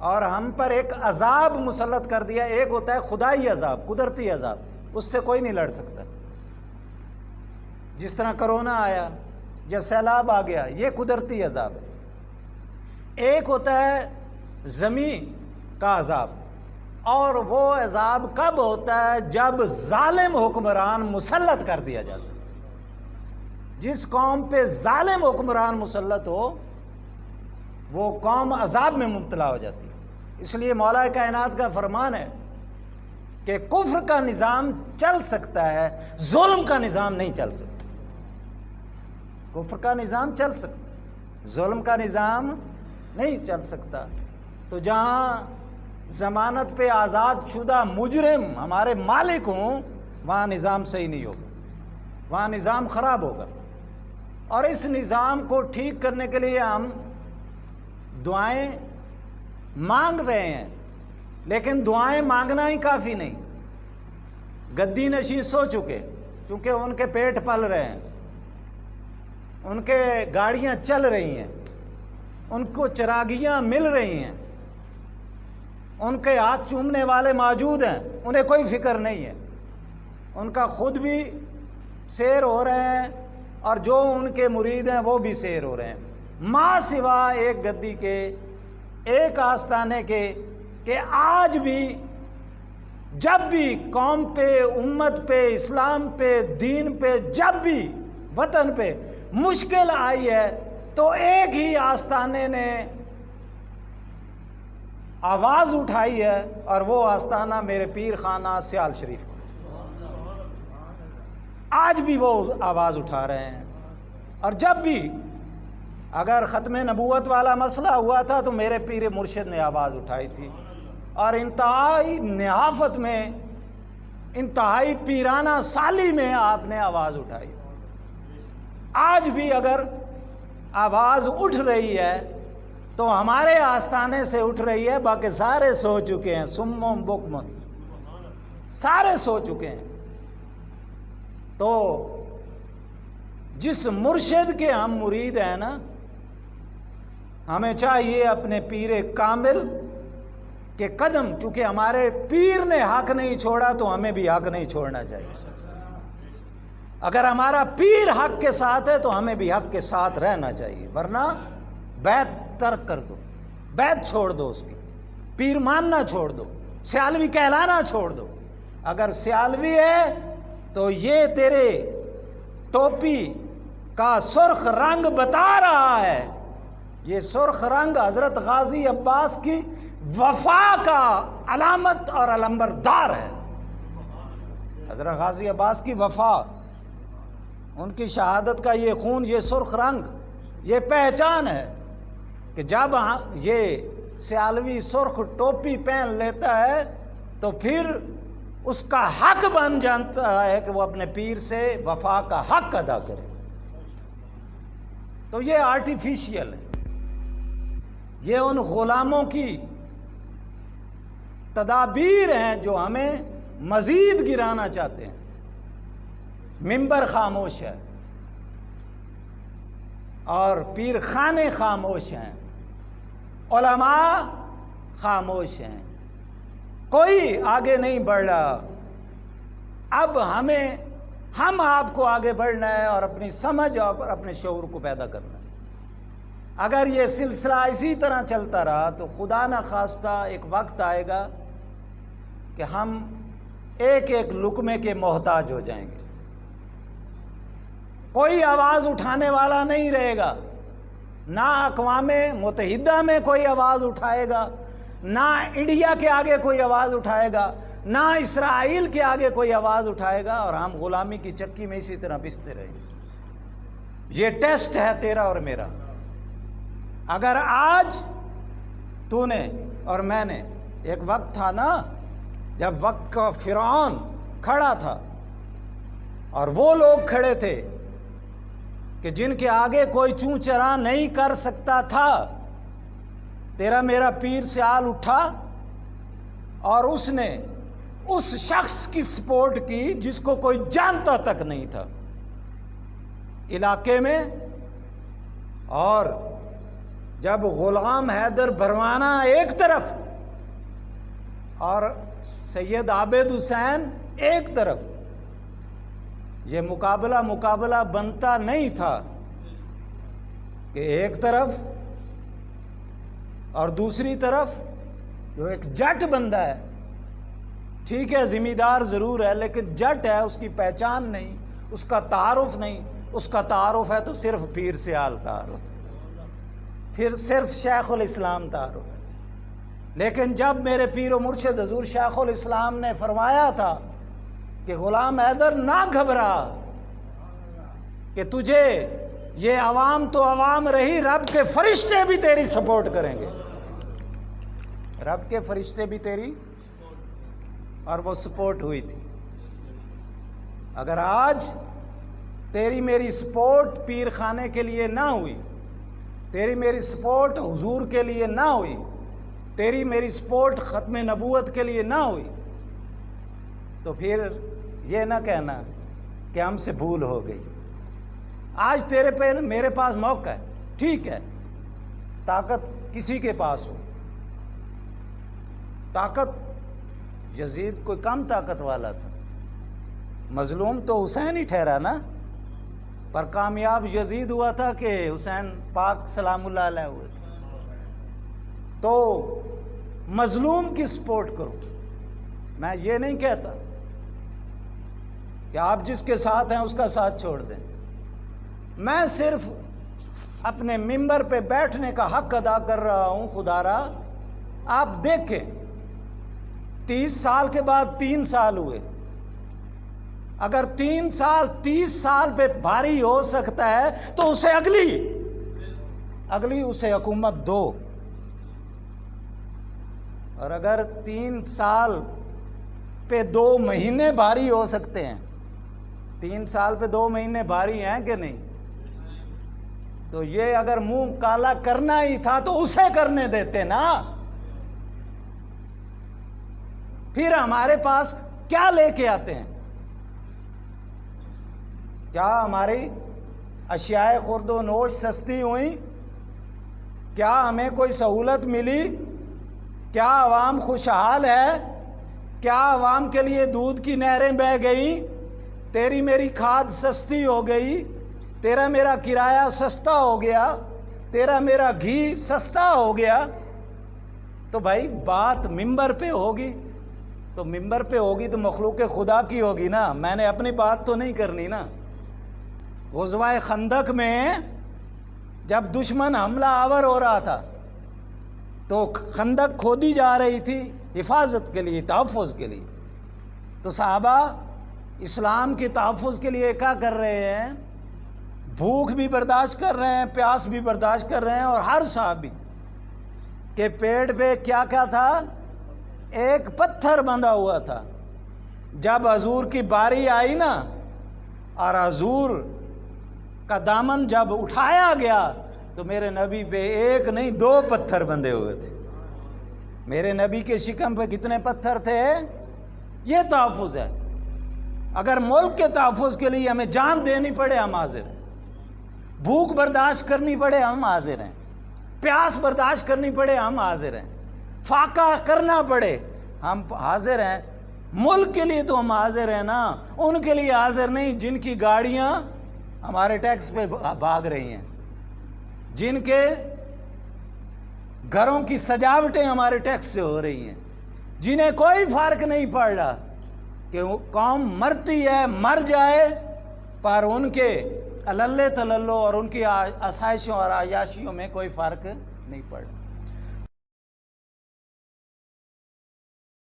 اور ہم پر ایک عذاب مسلط کر دیا. ایک ہوتا ہے خدائی عذاب، قدرتی عذاب، اس سے کوئی نہیں لڑ سکتا. جس طرح کرونا آیا یا سیلاب آ گیا، یہ قدرتی عذاب ہے. ایک ہوتا ہے زمین کا عذاب، اور وہ عذاب کب ہوتا ہے؟ جب ظالم حکمران مسلط کر دیا جاتا ہے. جس قوم پہ ظالم حکمران مسلط ہو وہ قوم عذاب میں مبتلا ہو جاتی ہے. اس لیے مولا کائنات کا فرمان ہے کہ کفر کا نظام چل سکتا ہے، ظلم کا نظام نہیں چل سکتا. کفر کا نظام چل سکتا ہے، ظلم کا نظام نہیں چل سکتا. تو جہاں ضمانت پہ آزاد شدہ مجرم ہمارے مالک ہوں، وہاں نظام صحیح نہیں ہوگا، وہاں نظام خراب ہوگا. اور اس نظام کو ٹھیک کرنے کے لیے ہم دعائیں مانگ رہے ہیں، لیکن دعائیں مانگنا ہی کافی نہیں. گدی نشین سو چکے، چونکہ ان کے پیٹ پل رہے ہیں، ان کے گاڑیاں چل رہی ہیں، ان کو چراغیاں مل رہی ہیں، ان کے ہاتھ چومنے والے موجود ہیں، انہیں کوئی فکر نہیں ہے. ان کا خود بھی سیر ہو رہے ہیں اور جو ان کے مرید ہیں وہ بھی سیر ہو رہے ہیں. ماں سوا ایک گدی کے، ایک آستانے کے، کہ آج بھی جب بھی قوم پہ، امت پہ، اسلام پہ، دین پہ، جب بھی وطن پہ مشکل آئی ہے تو ایک ہی آستانے نے آواز اٹھائی ہے، اور وہ آستانہ میرے پیر خانہ سیال شریف. آج بھی وہ آواز اٹھا رہے ہیں. اور جب بھی اگر ختم نبوت والا مسئلہ ہوا تھا تو میرے پیر مرشد نے آواز اٹھائی تھی، اور انتہائی نحافت میں، انتہائی پیرانہ سالی میں آپ نے آواز اٹھائی. آج بھی اگر آواز اٹھ رہی ہے تو ہمارے آستانے سے اٹھ رہی ہے، باقی سارے سو چکے ہیں، سمم بکم، سارے سو چکے ہیں. تو جس مرشد کے ہم مرید ہیں نا، ہمیں چاہیے اپنے پیر کامل کے قدم، چونکہ ہمارے پیر نے حق نہیں چھوڑا تو ہمیں بھی حق نہیں چھوڑنا چاہیے. اگر ہمارا پیر حق کے ساتھ ہے تو ہمیں بھی حق کے ساتھ رہنا چاہیے، ورنہ بیعت ترک کر دو، بیعت چھوڑ دو، اس کی پیر ماننا چھوڑ دو، سیالوی کہلانا چھوڑ دو. اگر سیالوی ہے تو یہ تیرے ٹوپی کا سرخ رنگ بتا رہا ہے، یہ سرخ رنگ حضرت غازی عباس کی وفا کا علامت اور علمبردار ہے. حضرت غازی عباس کی وفا، ان کی شہادت کا یہ خون، یہ سرخ رنگ، یہ پہچان ہے کہ جب یہ سیالوی سرخ ٹوپی پہن لیتا ہے تو پھر اس کا حق بن جاتا ہے کہ وہ اپنے پیر سے وفا کا حق ادا کرے. تو یہ آرٹیفیشیل ہے، یہ ان غلاموں کی تدابیر ہیں جو ہمیں مزید گرانا چاہتے ہیں. منبر خاموش ہے اور پیر خانے خاموش ہیں، علماء خاموش ہیں، کوئی آگے نہیں بڑھ رہا. اب ہم آپ کو آگے بڑھنا ہے اور اپنی سمجھ اور اپنے شعور کو پیدا کرنا ہے. اگر یہ سلسلہ اسی طرح چلتا رہا تو خدا نہ خواستہ ایک وقت آئے گا کہ ہم ایک ایک لقمے کے محتاج ہو جائیں گے. کوئی آواز اٹھانے والا نہیں رہے گا، نہ اقوام متحدہ میں کوئی آواز اٹھائے گا، نہ انڈیا کے آگے کوئی آواز اٹھائے گا، نہ اسرائیل کے آگے کوئی آواز اٹھائے گا، اور ہم غلامی کی چکی میں اسی طرح پستے رہیں گے. یہ ٹیسٹ ہے تیرا اور میرا. اگر آج تو نے اور میں نے، ایک وقت تھا نا جب وقت کا فرعون کھڑا تھا اور وہ لوگ کھڑے تھے کہ جن کے آگے کوئی چوں چرا نہیں کر سکتا تھا. تیرا میرا پیر سیال اٹھا اور اس نے اس شخص کی سپورٹ کی جس کو کوئی جانتا تک نہیں تھا علاقے میں، اور جب غلام حیدر بھروانا ایک طرف اور سید عابد حسین ایک طرف، یہ مقابلہ بنتا نہیں تھا کہ ایک طرف اور دوسری طرف جو ایک جٹ بندہ ہے، ٹھیک ہے ذمہ دار ضرور ہے لیکن جٹ ہے، اس کی پہچان نہیں، اس کا تعارف نہیں، اس کا تعارف ہے تو صرف پیر سیال تعارف، پھر صرف شیخ الاسلام تعارف ہے۔ لیکن جب میرے پیر و مرشد حضور شیخ الاسلام نے فرمایا تھا کہ غلام حیدر نہ گھبرا، کہ تجھے یہ عوام تو عوام رہی، رب کے فرشتے بھی تیری سپورٹ کریں گے، رب کے فرشتے بھی تیری، اور وہ سپورٹ ہوئی تھی۔ اگر آج تیری میری سپورٹ پیر خانے کے لیے نہ ہوئی، تیری میری سپورٹ حضور کے لیے نہ ہوئی، تیری میری سپورٹ ختم نبوت کے لیے نہ ہوئی، تو پھر یہ نہ کہنا کہ ہم سے بھول ہو گئی۔ آج تیرے پہ میرے پاس موقع ہے، ٹھیک ہے طاقت کسی کے پاس ہو، طاقت یزید کوئی کم طاقت والا تھا، مظلوم تو حسین ہی ٹھہرا نا، پر کامیاب یزید ہوا تھا کہ حسین پاک سلام اللہ علیہ ہوئے تھے۔ تو مظلوم کی سپورٹ کرو، میں یہ نہیں کہتا کہ آپ جس کے ساتھ ہیں اس کا ساتھ چھوڑ دیں، میں صرف اپنے ممبر پہ بیٹھنے کا حق ادا کر رہا ہوں۔ خدا را آپ دیکھیں 30 سال کے بعد 3 سال ہوئے، اگر 3 سال 30 سال پہ بھاری ہو سکتا ہے تو اسے اگلی اسے حکومت دو، اور اگر 3 سال پہ 2 مہینے بھاری ہو سکتے ہیں، 3 سال پہ 2 مہینے بھاری ہیں کہ نہیں، تو یہ اگر منہ کالا کرنا ہی تھا تو اسے کرنے دیتے نا، پھر ہمارے پاس کیا لے کے آتے ہیں؟ کیا ہماری اشیاء خورد و نوش سستی ہوئی؟ کیا ہمیں کوئی سہولت ملی؟ کیا عوام خوشحال ہے؟ کیا عوام کے لیے دودھ کی نہریں بہہ گئیں؟ تیری میری کھاد سستی ہو گئی، تیرا میرا کرایہ سستا ہو گیا، تیرا میرا گھی سستا ہو گیا، تو بھائی بات ممبر پہ ہوگی، تو ممبر پہ ہوگی تو مخلوق خدا کی ہوگی نا، میں نے اپنی بات تو نہیں کرنی نا۔ غزوہ خندق میں جب دشمن حملہ آور ہو رہا تھا تو خندق کھودی جا رہی تھی حفاظت کے لیے، تحفظ کے لیے، تو صحابہ اسلام کے تحفظ کے لیے کیا کر رہے ہیں؟ بھوک بھی برداشت کر رہے ہیں، پیاس بھی برداشت کر رہے ہیں، اور ہر صحابی کے پیٹ پہ کیا کیا تھا؟ ایک پتھر بندھا ہوا تھا۔ جب حضور کی باری آئی نا اور حضور کا دامن جب اٹھایا گیا تو میرے نبی پہ ایک نہیں 2 پتھر بندھے ہوئے تھے۔ میرے نبی کے شکم پہ کتنے پتھر تھے؟ یہ تحفظ ہے۔ اگر ملک کے تحفظ کے لیے ہمیں جان دینی پڑے ہم حاضر ہیں، بھوک برداشت کرنی پڑے ہم حاضر ہیں، پیاس برداشت کرنی پڑے ہم حاضر ہیں، فاقہ کرنا پڑے ہم حاضر ہیں۔ ملک کے لیے تو ہم حاضر ہیں نا، ان کے لیے حاضر نہیں جن کی گاڑیاں ہمارے ٹیکس پہ بھاگ رہی ہیں، جن کے گھروں کی سجاوٹیں ہمارے ٹیکس سے ہو رہی ہیں، جنہیں کوئی فرق نہیں پڑ رہا کہ قوم مرتی ہے مر جائے، پر ان کے اللہ تللو اور ان کی آسائشوں اور عیاشیوں میں کوئی فرق نہیں پڑ رہا۔